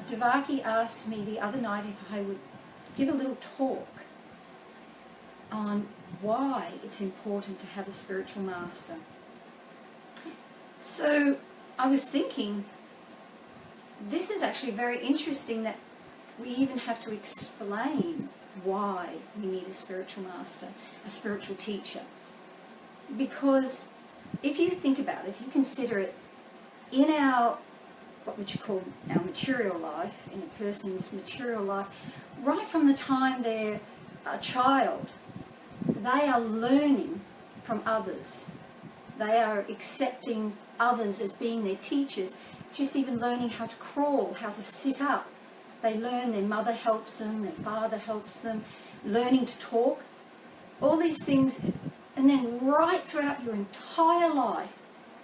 Devaki asked me the other night if I would give a little talk on why it's important to have a spiritual master. So I was thinking, this is actually very interesting that we even have to explain why we need a spiritual master, a spiritual teacher. Because if you think about it, if you consider it, in our, what would you call our material life, in a person's material life, right from the time they're a child, they are learning from others. They are accepting others as being their teachers, just even learning how to crawl, how to sit up. They learn, their mother helps them, their father helps them, learning to talk, all these things. And then right throughout your entire life,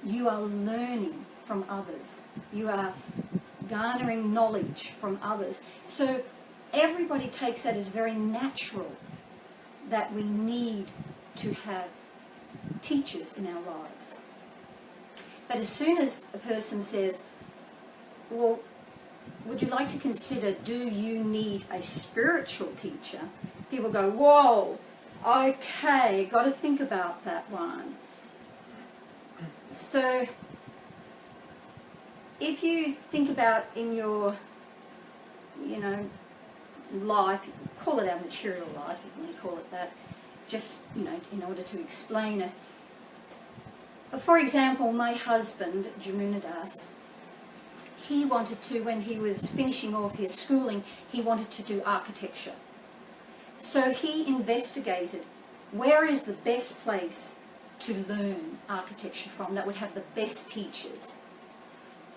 you are learning from others. You are garnering knowledge from others. So everybody takes that as very natural, that we need to have teachers in our lives. But as soon as a person says, well, would you like to consider, do you need a spiritual teacher? People go, whoa, okay, got to think about that one. So if you think about in your, life, call it our material life, if you want to call it that, just, in order to explain it. For example, my husband, Jamunadas, he wanted to, when he was finishing off his schooling, he wanted to do architecture. So he investigated where is the best place to learn architecture from that would have the best teachers,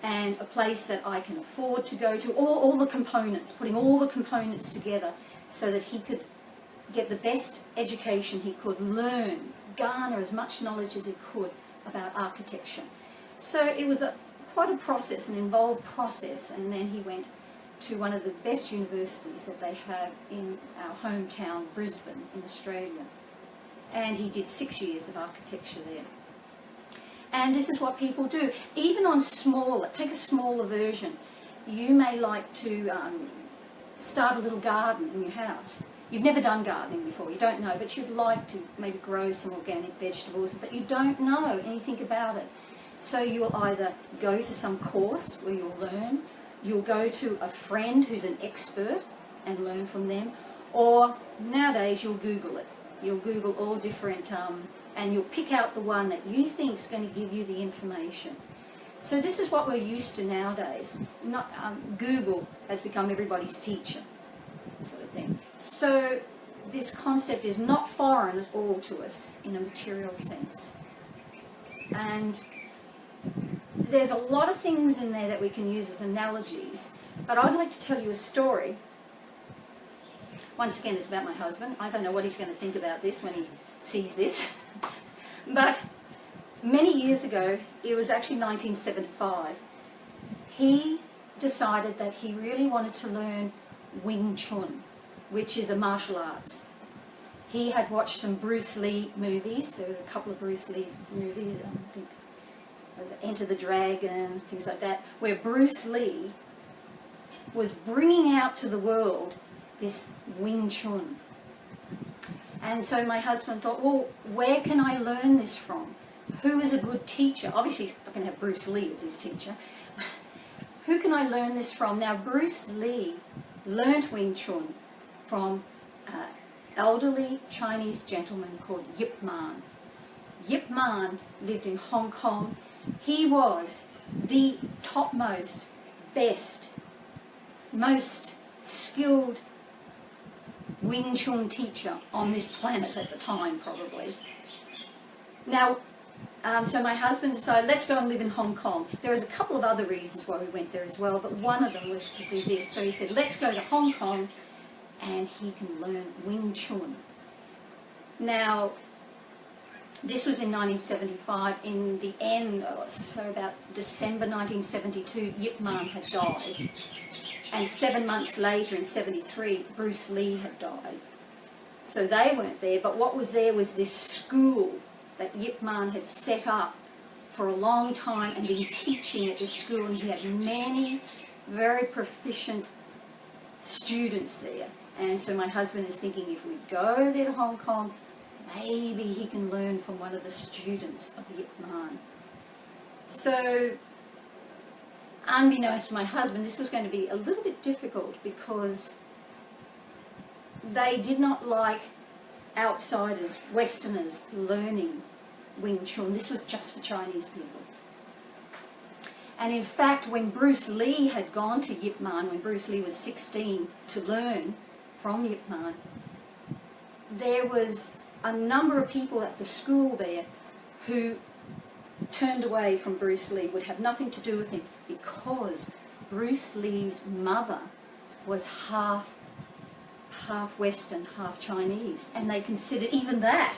and a place that I can afford to go to, all the components, putting all the components together so that he could get the best education he could, learn, garner as much knowledge as he could about architecture. So it was quite a process, an involved process, and then he went to one of the best universities that they have in our hometown, Brisbane, in Australia. And he did 6 years of architecture there. And this is what people do. Even on smaller, take a smaller version. You may like to start a little garden in your house. You've never done gardening before, you don't know, but you'd like to maybe grow some organic vegetables, but you don't know anything about it. So you'll either go to some course where you'll learn, you'll go to a friend who's an expert and learn from them, or nowadays you'll Google it. You'll Google all different, and you'll pick out the one that you think is going to give you the information. So this is what we're used to nowadays. Google has become everybody's teacher, sort of thing. So this concept is not foreign at all to us in a material sense. And there's a lot of things in there that we can use as analogies, but I'd like to tell you a story. Once again, it's about my husband. I don't know what he's going to think about this when he sees this. But many years ago, it was actually 1975, he decided that he really wanted to learn Wing Chun, which is a martial arts. He had watched some Bruce Lee movies. There was a couple of Bruce Lee movies, I think it was Enter the Dragon, things like that, where Bruce Lee was bringing out to the world this Wing Chun. And so my husband thought, well, where can I learn this from? Who is a good teacher? Obviously, he's not going to have Bruce Lee as his teacher. Who can I learn this from? Now, Bruce Lee learnt Wing Chun from an elderly Chinese gentleman called Yip Man. Yip Man lived in Hong Kong. He was the topmost, best, most skilled Wing Chun teacher on this planet at the time, probably. Now, so my husband decided, let's go and live in Hong Kong. There was a couple of other reasons why we went there as well, but one of them was to do this. So he said, let's go to Hong Kong and he can learn Wing Chun. Now, this was in 1975. In the end, so about December 1972, Yip Man had died. And 7 months later, in 73, Bruce Lee had died. So they weren't there, but what was there was this school that Yip Man had set up for a long time and been teaching at this school, and he had many very proficient students there. And so my husband is thinking, if we go there to Hong Kong, maybe he can learn from one of the students of Yip Man. So, unbeknownst to my husband, this was going to be a little bit difficult because they did not like outsiders, Westerners, learning Wing Chun. This was just for Chinese people. And in fact, when Bruce Lee had gone to Yip Man, when Bruce Lee was 16, to learn from Yip Man, there was a number of people at the school there who turned away from Bruce Lee, would have nothing to do with him, because Bruce Lee's mother was half Western, half Chinese, and they considered even that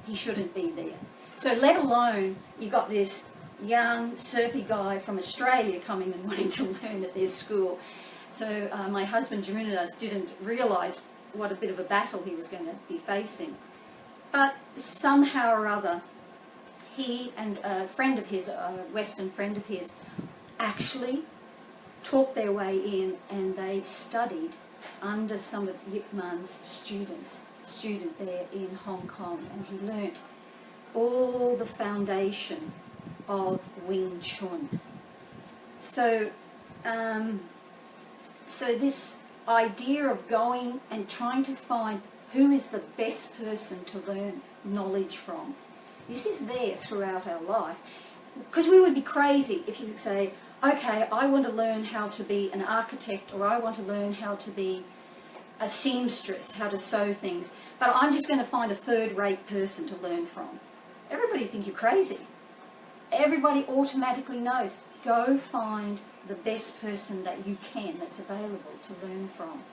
he shouldn't be there. So let alone you got this young surfy guy from Australia coming and wanting to learn at their school. So my husband Jamunidas didn't realise what a bit of a battle he was going to be facing. But somehow or other, he and a friend of his, a Western friend of his, actually talked their way in, and they studied under some of Yip Man's student there in Hong Kong, and he learnt all the foundation of Wing Chun. So, so this idea of going and trying to find who is the best person to learn knowledge from, this is there throughout our life. Because we would be crazy if you say, okay, I want to learn how to be an architect, or I want to learn how to be a seamstress, how to sew things, but I'm just going to find a third-rate person to learn from. Everybody think you're crazy. Everybody automatically knows, go find the best person that you can, that's available to learn from.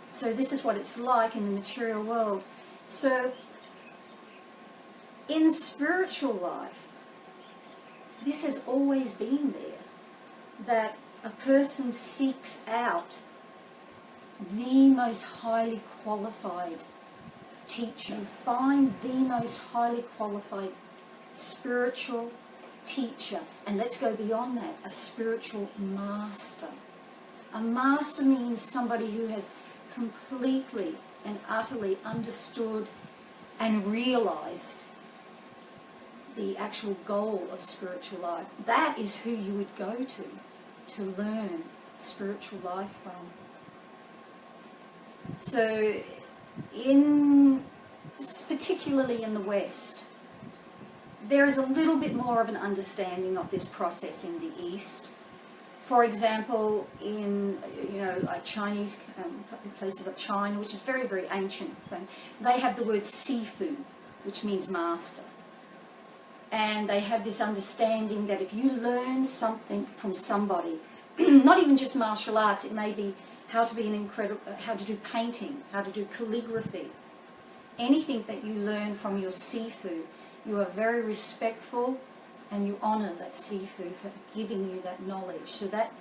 So this is what it's like in the material world. So in spiritual life, this has always been there, that a person seeks out the most highly qualified teacher. Find the most highly qualified spiritual teacher, and let's go beyond that, a spiritual master. A master means somebody who has completely and utterly understood and realized the actual goal of spiritual life. That is who you would go to learn spiritual life from. So particularly in the West, there is a little bit more of an understanding of this process in the East. For example, in like Chinese places of China, which is very, very ancient, they have the word sifu, which means master. And they have this understanding that if you learn something from somebody, not even just martial arts, it may be how to be how to do painting, how to do calligraphy, anything that you learn from your sifu, you are very respectful and you honour that sifu for giving you that knowledge. So that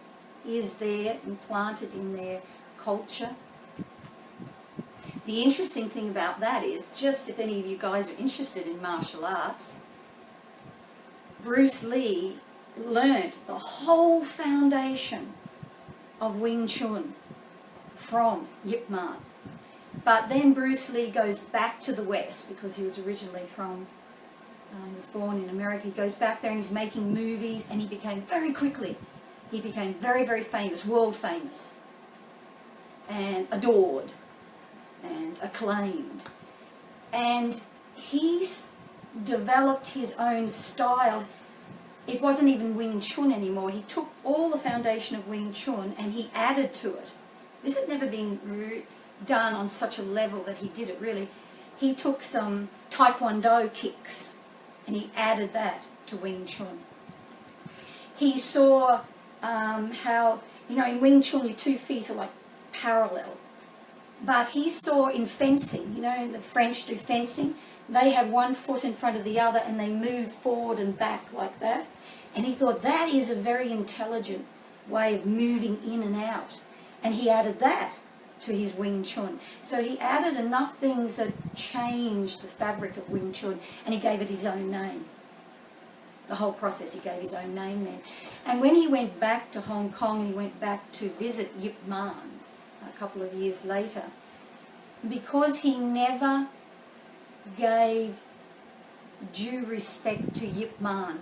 is there, implanted in their culture. The interesting thing about that is, just if any of you guys are interested in martial arts, Bruce Lee learnt the whole foundation of Wing Chun from Yip Man. But then Bruce Lee goes back to the West, because he was originally from, he was born in America. He goes back there and he's making movies, and he became very very, very famous, world famous, and adored and acclaimed. And he's developed his own style. It wasn't even Wing Chun anymore. He took all the foundation of Wing Chun and he added to it. This had never been done on such a level that he did it, really. He took some Taekwondo kicks and he added that to Wing Chun. He saw how, in Wing Chun your 2 feet are like parallel. But he saw in fencing, the French do fencing, they have 1 foot in front of the other and they move forward and back like that. And he thought that is a very intelligent way of moving in and out. And he added that to his Wing Chun. So he added enough things that changed the fabric of Wing Chun, and he gave it his own name. the whole process. He gave his own name then. And when he went back to Hong Kong and he went back to visit Yip Man a couple of years later, because he never gave due respect to Yip Man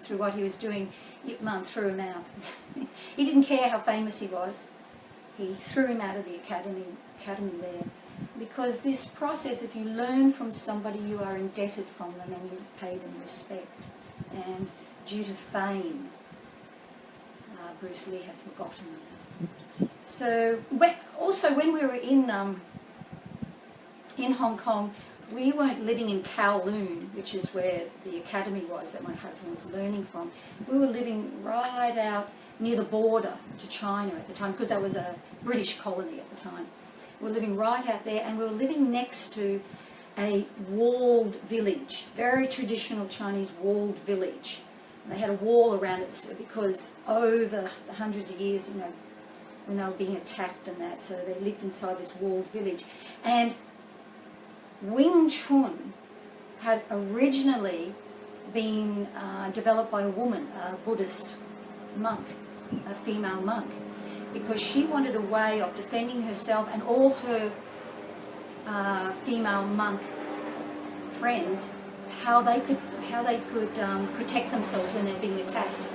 through what he was doing, Yip Man threw him out. He didn't care how famous he was. He threw him out of the academy there. Because this process, if you learn from somebody, you are indebted from them and you pay them respect. And due to fame, Bruce Lee had forgotten that. So also when we were in Hong Kong, we weren't living in Kowloon, which is where the academy was that my husband was learning from. We were living right out near the border to China at the time, because that was a British colony at the time. We were living right out there, and we were living next to a walled village, very traditional Chinese walled village. And they had a wall around it because over the hundreds of years, when they were being attacked and that, so they lived inside this walled village. And Wing Chun had originally been developed by a woman, a Buddhist monk, a female monk, because she wanted a way of defending herself and all her female monk friends, how they could protect themselves when they're being attacked.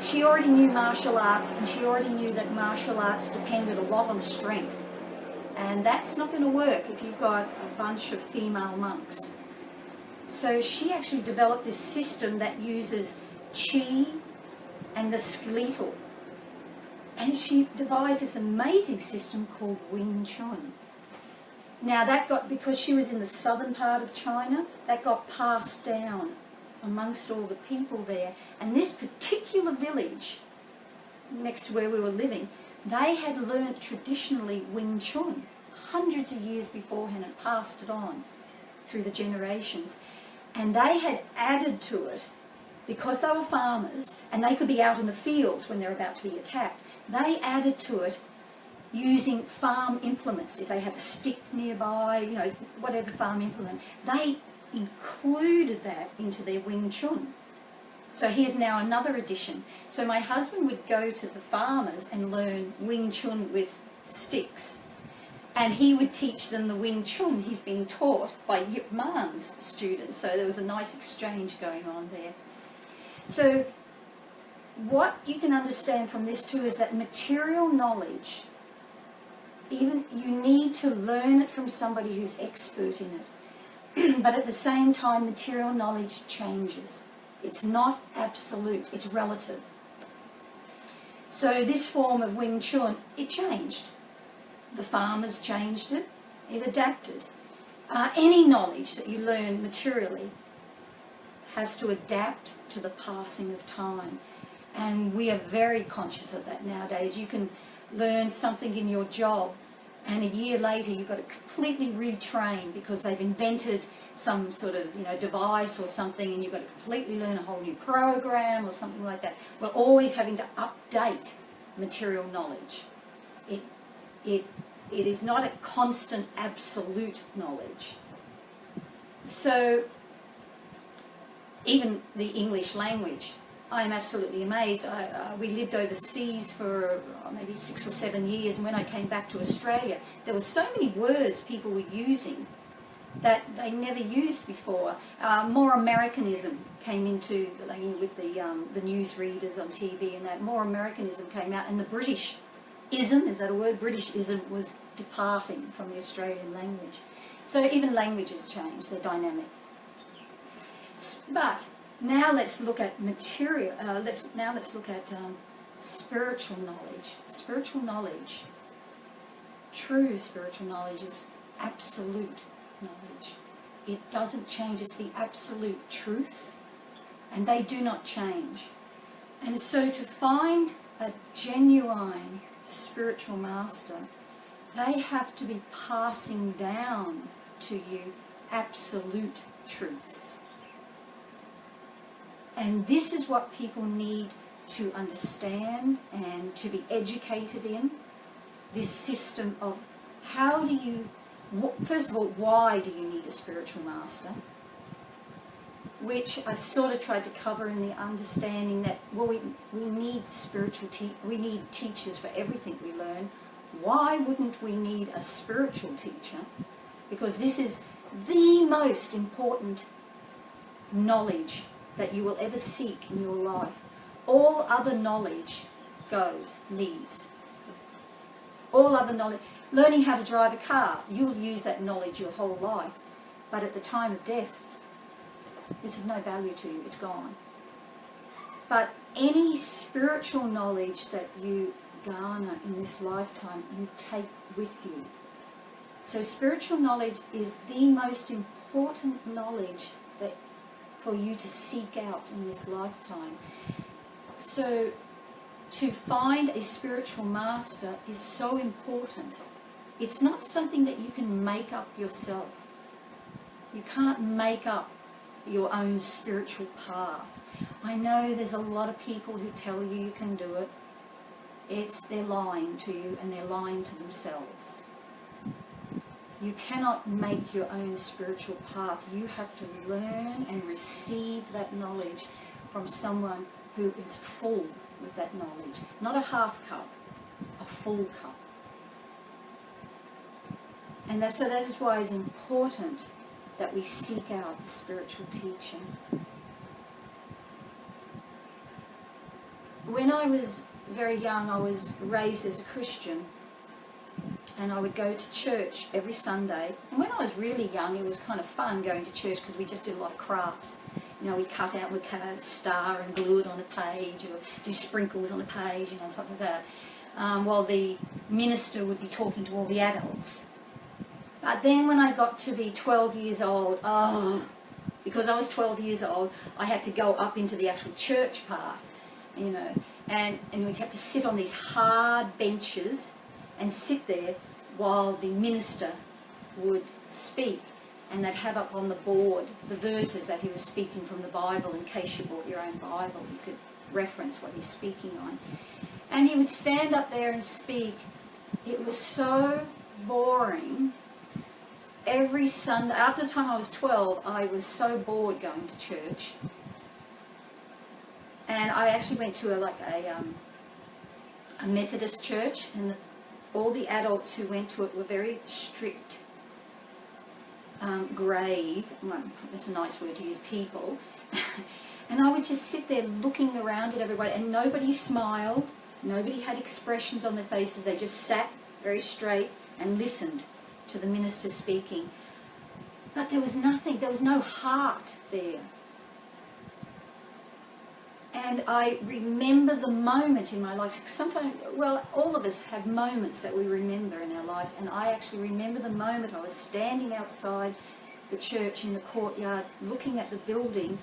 She already knew martial arts, and she already knew that martial arts depended a lot on strength. And that's not going to work if you've got a bunch of female monks. So she actually developed this system that uses qi and the skeletal. And she devised this amazing system called Wing Chun. Now because she was in the southern part of China, that got passed down amongst all the people there. And this particular village, next to where we were living, they had learnt traditionally Wing Chun hundreds of years beforehand and passed it on through the generations. And they had added to it, because they were farmers and they could be out in the fields when they're about to be attacked, they added to it using farm implements. If they had a stick nearby, whatever farm implement, they included that into their Wing Chun. So here's now another addition. So my husband would go to the farmers and learn Wing Chun with sticks. And he would teach them the Wing Chun he's being taught by Yip Man's students. So there was a nice exchange going on there. So what you can understand from this too is that material knowledge, even you need to learn it from somebody who's expert in it. But at the same time, material knowledge changes. It's not absolute, it's relative. So this form of Wing Chun, it changed. The farmers changed it, it adapted. Any knowledge that you learn materially has to adapt to the passing of time. And we are very conscious of that nowadays. You can learn something in your job, and a year later you've got to completely retrain because they've invented some sort of device or something, and you've got to completely learn a whole new program or something like that. We're always having to update material knowledge. It is not a constant absolute knowledge. So even the English language, I'm absolutely amazed. We lived overseas for maybe 6 or 7 years, and when I came back to Australia, there were so many words people were using that they never used before. More Americanism came into with the news readers on TV, and that more Americanism came out, and the Britishism, is that a word? Britishism was departing from the Australian language. So even languages change, they're dynamic. But now let's look at material. Let's look at spiritual knowledge. Spiritual knowledge, true spiritual knowledge, is absolute knowledge. It doesn't change. It's the absolute truths, and they do not change. And so to find a genuine spiritual master, they have to be passing down to you absolute truths. And this is what people need to understand and to be educated in, this system of how do you, first of all, why do you need a spiritual master? which I sort of tried to cover in the understanding that, well, we need we need teachers for everything we learn. Why wouldn't we need a spiritual teacher? Because this is the most important knowledge that you will ever seek in your life. All other knowledge leaves. All other knowledge. Learning how to drive a car, you'll use that knowledge your whole life. But at the time of death, it's of no value to you. It's gone. But any spiritual knowledge that you garner in this lifetime, you take with you. So spiritual knowledge is the most important knowledge that for you to seek out in this lifetime. So to find a spiritual master is so important. It's not something that you can make up yourself. You can't make up your own spiritual path. I know there's a lot of people who tell you you can do it. They're lying to you, and they're lying to themselves. You cannot make your own spiritual path. You have to learn and receive that knowledge from someone who is full with that knowledge. Not a half cup, a full cup. And so that is why it's important that we seek out the spiritual teacher. When I was very young, I was raised as a Christian, and I would go to church every Sunday. And when I was really young, it was kind of fun going to church because we just did a lot of crafts. You know, we'd cut out a star and glue it on a page, or do sprinkles on a page, you know, stuff like that, while the minister would be talking to all the adults. But then when I got to be 12 years old, because I was 12 years old, I had to go up into the actual church part, you know, and we'd have to sit on these hard benches and sit there while the minister would speak. And they'd have up on the board the verses that he was speaking from the Bible. In case you bought your own Bible, you could reference what he's speaking on. And he would stand up there and speak. It was so boring. Every Sunday, after the time I was 12, I was so bored going to church. And I actually went to a Methodist church, and all the adults who went to it were very strict, grave, well, that's a nice word to use, people. And I would just sit there looking around at everybody, and nobody smiled, nobody had expressions on their faces. They just sat very straight and listened to the minister speaking. But there was nothing, there was no heart there. And I remember the moment in my life. Sometimes, well, all of us have moments that we remember in our lives, and I actually remember the moment I was standing outside the church in the courtyard looking at the building,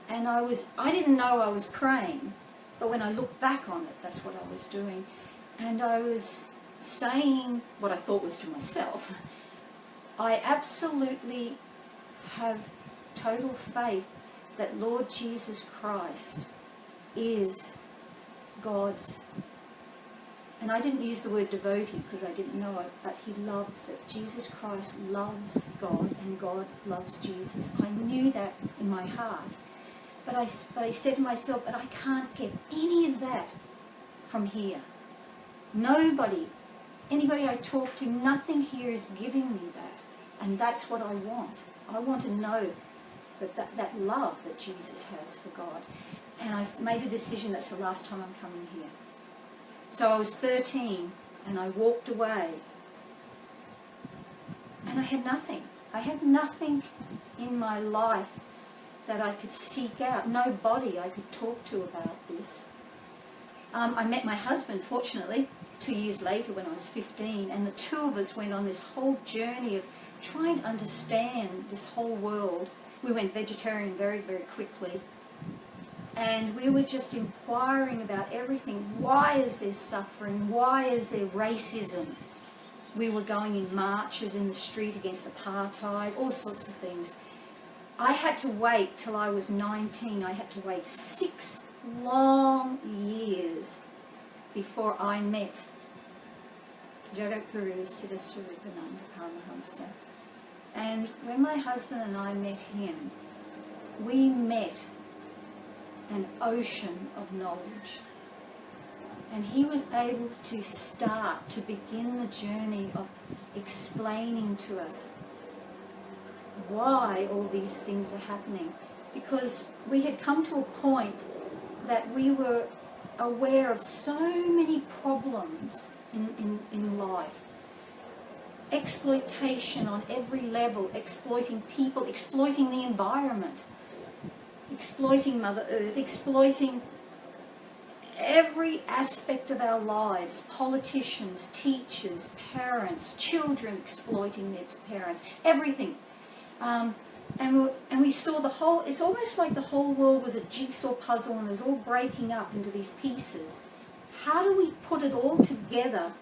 and I didn't know I was praying, but when I look back on it, that's what I was doing. And I was saying what I thought was to myself. I absolutely have total faith that Lord Jesus Christ is God's, and I didn't use the word devotee because I didn't know it, but he loves that Jesus Christ loves God and God loves Jesus. I knew that in my heart, but I said to myself, but I can't get any of that from here. Anybody I talk to, nothing here is giving me that, and that's what I want. I want to know that love that Jesus has for God. And I made a decision, that's the last time I'm coming here. So I was 13, and I walked away, and I had nothing. I had nothing in my life that I could seek out, nobody I could talk to about this. I met my husband, fortunately, 2 years later when I was 15, and the two of us went on this whole journey of trying to understand this whole world. We went vegetarian very, very quickly. And we were just inquiring about everything. Why is there suffering? Why is there racism? We were going in marches in the street against apartheid, all sorts of things. I had to wait till I was 19. I had to wait 6 long years before I met Jagatguru Siddhaswaripananda Paramahamsa. And when my husband and I met him, we met an ocean of knowledge. And he was able to begin the journey of explaining to us why all these things are happening. Because we had come to a point that we were aware of so many problems in life. Exploitation on every level, exploiting people, exploiting the environment, exploiting Mother Earth, exploiting every aspect of our lives, politicians, teachers, parents, children exploiting their parents, everything. And we saw the whole, it's almost like the whole world was a jigsaw puzzle and it was all breaking up into these pieces. How do we put it all together?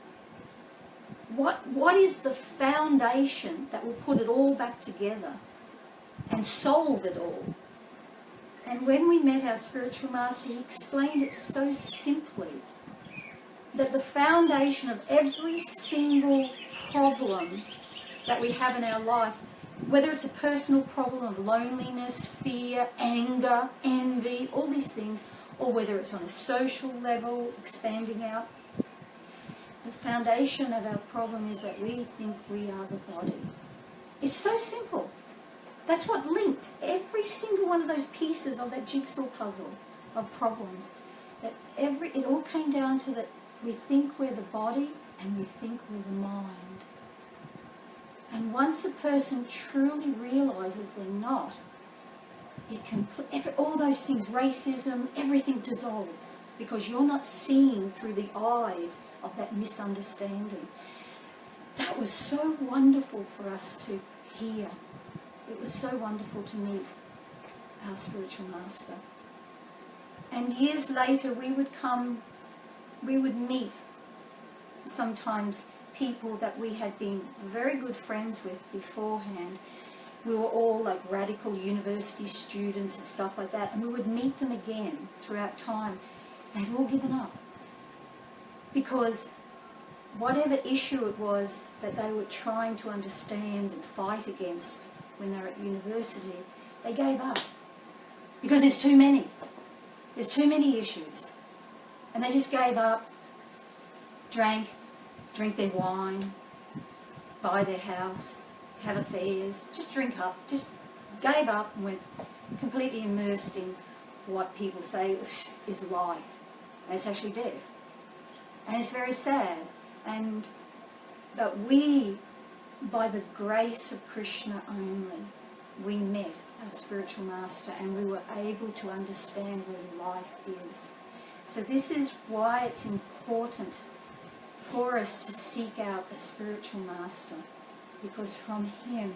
What is the foundation that will put it all back together and solve it all? And when we met our spiritual master, he explained it so simply that the foundation of every single problem that we have in our life, whether it's a personal problem of loneliness, fear, anger, envy, all these things, or whether it's on a social level, expanding out, the foundation of our problem is that we think we are the body. It's so simple. That's what linked every single one of those pieces of that jigsaw puzzle of problems. It all came down to that we think we're the body and we think we're the mind. And once a person truly realizes they're not, all those things, racism, everything dissolves because you're not seeing through the eyes of that misunderstanding. That was so wonderful for us to hear. It was so wonderful to meet our spiritual master. And years later we would meet sometimes people that we had been very good friends with beforehand. We were all like radical university students and stuff like that, and we would meet them again throughout time. They'd all given up because whatever issue it was that they were trying to understand and fight against when they were at university, they gave up because there's too many. There's too many issues. And they just gave up, drink their wine, buy their house, have affairs, just drink up, just gave up and went completely immersed in what people say is life. And it's actually death. And it's very sad. But we, by the grace of Krishna only, we met our spiritual master and we were able to understand where life is. So this is why it's important for us to seek out a spiritual master, because from him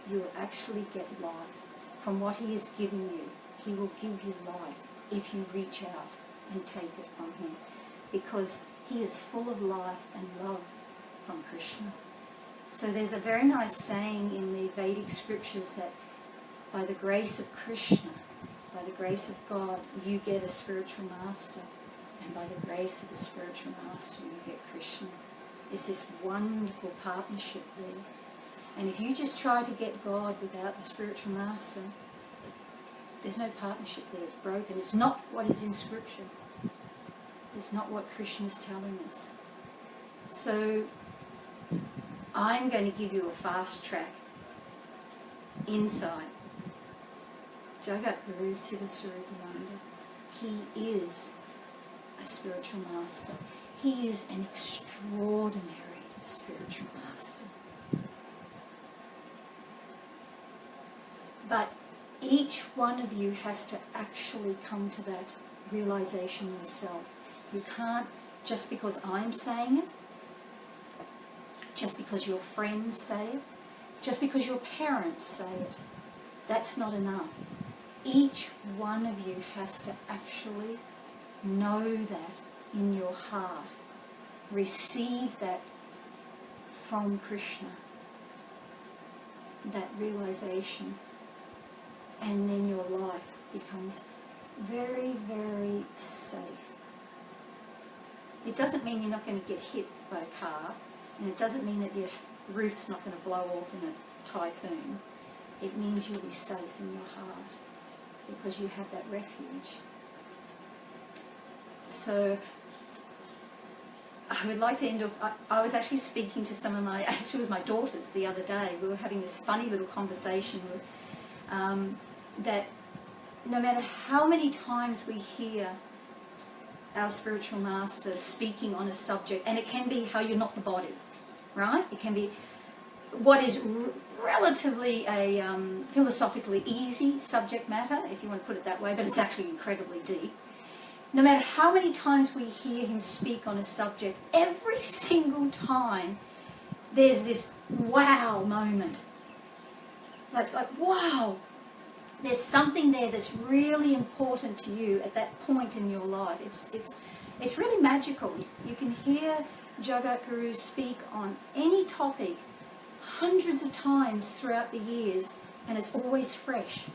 you will actually get life. From what he has given you, he will give you life if you reach out and take it from him, because he is full of life and love from Krishna. So there's a very nice saying in the Vedic scriptures that by the grace of Krishna, by the grace of God, you get a spiritual master, and by the grace of the spiritual master, you get Krishna. It's this wonderful partnership there. And if you just try to get God without the spiritual master, there's no partnership there. It's broken. It's not what is in Scripture. It's not what Krishna is telling us. So I'm going to give you a fast track insight. Jagat Guru Siddha Swarupananda, he is a spiritual master. He is an extraordinary spiritual master. But each one of you has to actually come to that realization yourself. You can't, just because I'm saying it, just because your friends say it, just because your parents say it, that's not enough. Each one of you has to actually know that in your heart. Receive that from Krishna, that realization, and then your life becomes very, very safe. It doesn't mean you're not going to get hit by a car, and it doesn't mean that your roof's not going to blow off in a typhoon, it means you'll be safe in your heart because you have that refuge. So I would like to end off, I was actually speaking to some of actually it was my daughters the other day. We were having this funny little conversation that no matter how many times we hear our spiritual master speaking on a subject, and it can be how you're not the body, right? It can be what is relatively a philosophically easy subject matter, if you want to put it that way, but it's actually incredibly deep. No matter how many times we hear him speak on a subject, every single time there's this wow moment. It's like, wow, there's something there that's really important to you at that point in your life. It's really magical. You can hear Jagat Guru speak on any topic hundreds of times throughout the years, and it's always fresh.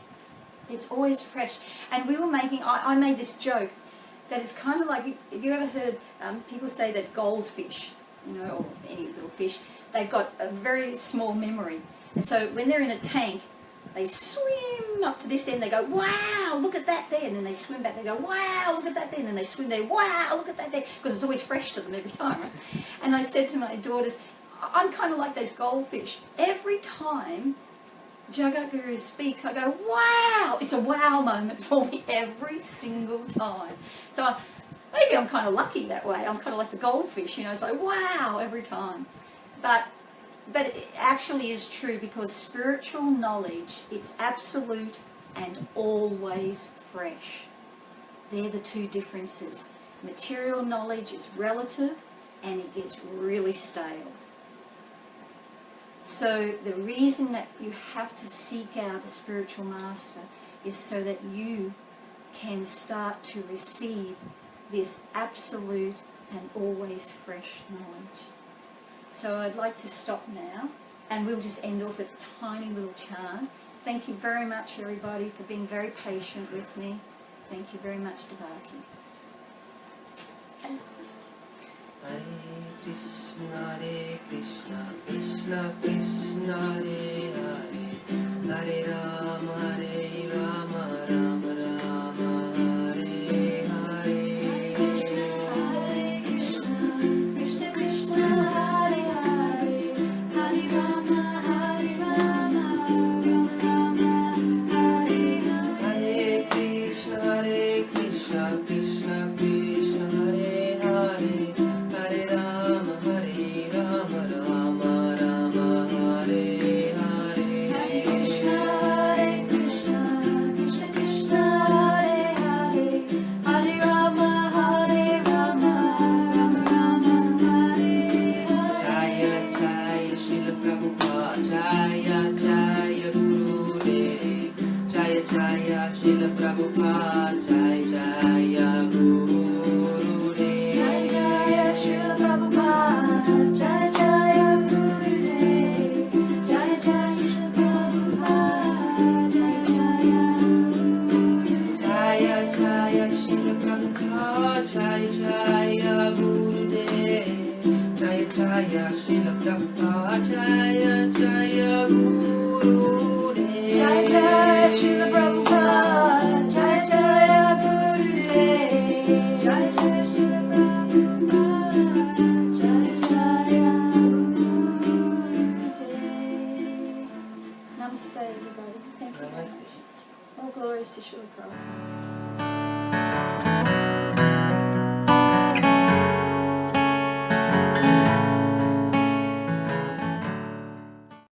It's always fresh. And we were making, I made this joke that it's kind of like, have you ever heard people say that goldfish, or any little fish, they've got a very small memory. And so when they're in a tank, they swim up to this end, they go, wow, look at that there, and then they swim back, they go, wow, look at that there, and then they swim there, wow, look at that there, because it's always fresh to them every time, right? And I said to my daughters, I'm kind of like those goldfish. Every time Jagat Guru speaks, I go, wow! It's a wow moment for me every single time. So maybe I'm kind of lucky that way. I'm kind of like the goldfish, it's like, wow, every time. But it actually is true, because spiritual knowledge, it's absolute and always fresh. They're the two differences. Material knowledge is relative and it gets really stale. So the reason that you have to seek out a spiritual master is so that you can start to receive this absolute and always fresh knowledge. So I'd like to stop now, and we'll just end off with a tiny little chant. Thank you very much, everybody, for being very patient with me. Thank you very much, Devaki. Hare Krishna, Krishna Krishna, Hare Hare, Hare Rama, Rama Rama, Hare Hare. Hare Krishna, Krishna Krishna, Hare Hare, Hare Rama, Rama Rama, Hare Hare. Hare Krishna, Krishna Krishna, Hare Hare, Hare Rama, Rama Rama, Hare Hare. Hare Krishna, Krishna Krishna, Hare Hare, Hare Rama, Rama Rama, Hare Hare. Jaya Jaya Srila Prabhupada, Jaya Jaya Gurudev, Jaya Jaya Srila Prabhupada, Jaya Jaya Gurudev. Jai Jai Srila Prabhupada, Jai Jai Gurudev, Jai Jai Srila Prabhupada, Jai Jai Gurudev. Jaya Jaya Srila Prabhupada, Jaya Jaya Gurudev, Jaya Jaya Srila Prabhupada, Jaya Jaya Gurudev. Jai Jai Srila Prabhupada, Jai Jai Gurudev, Jai Jai Srila Prabhupada, Jai Jai Gurudev. Namaste, everybody. Thank you. Namaste. All glories to Srila Prabhupada.